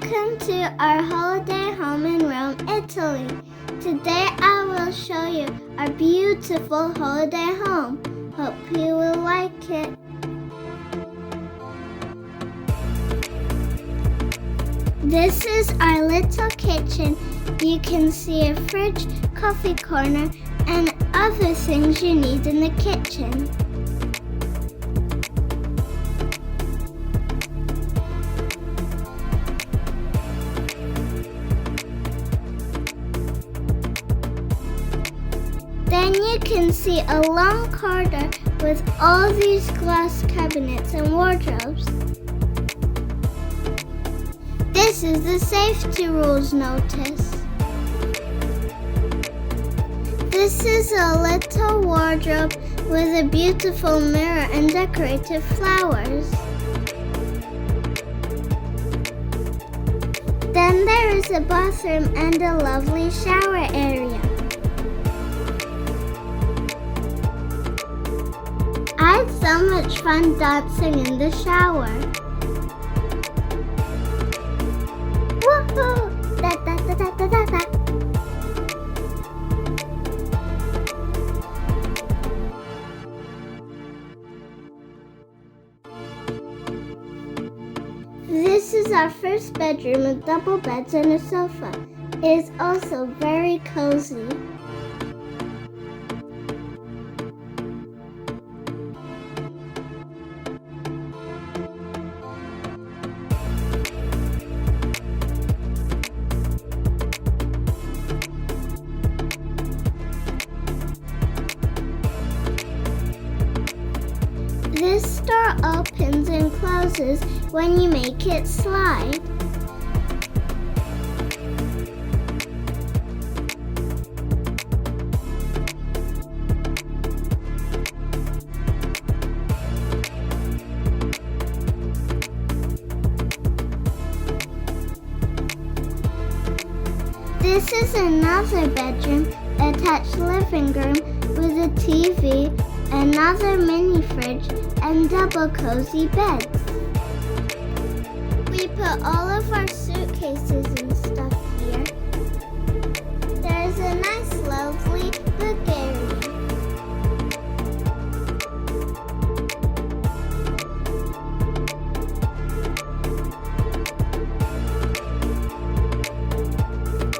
Welcome to our holiday home in Rome, Italy. Today I will show you our beautiful holiday home. Hope you will like it. This is our little kitchen. You can see a fridge, coffee corner, and other things you need in the kitchen. Then you can see a long corridor with all these glass cabinets and wardrobes. This is the safety rules notice. This is a little wardrobe with a beautiful mirror and decorative flowers. Then there is a bathroom and a lovely shower area. I had so much fun dancing in the shower. Woohoo! Da da da da da da da. This is our first bedroom with double beds and a sofa. It is also very cozy. This door opens and closes when you make it slide. This is another bedroom, attached living room with a TV, another mini fridge, and double cozy beds. We put all of our suitcases and stuff here. There is a nice, lovely book area.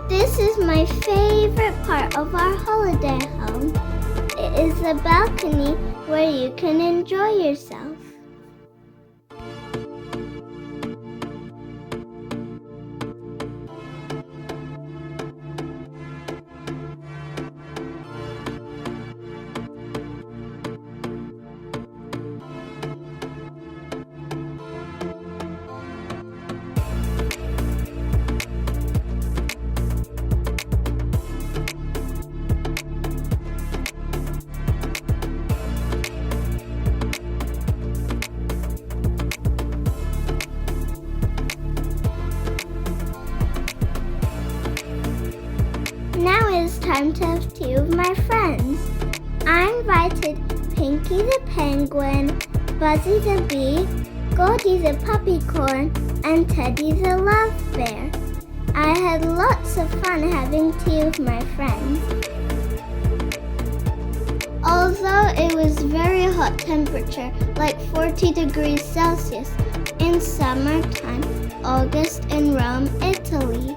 This is my favorite part of our holiday home. It is the balcony where you can enjoy yourself. Now it is time to have tea with my friends. I invited Pinky the penguin, Buzzy the bee, Goldie the puppycorn, and Teddy the love bear. I had lots of fun having tea with my friends. Although it was very hot temperature, like 40 degrees Celsius, in summertime, August in Rome, Italy.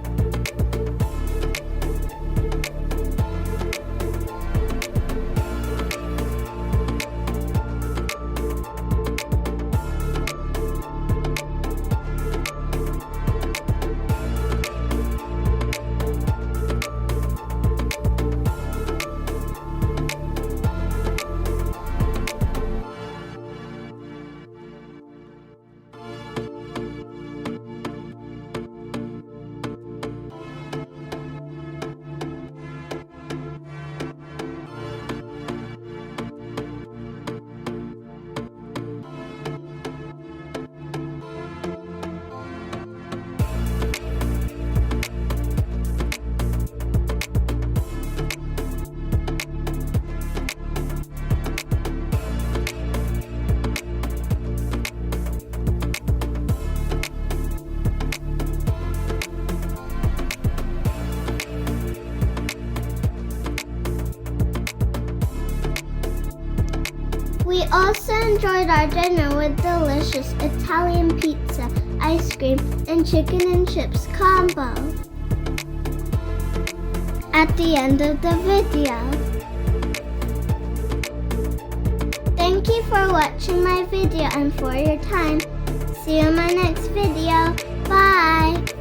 also enjoyed our dinner with delicious Italian pizza, ice cream, and chicken and chips combo. At the end of the video. Thank you for watching my video and for your time. See you in my next video. Bye!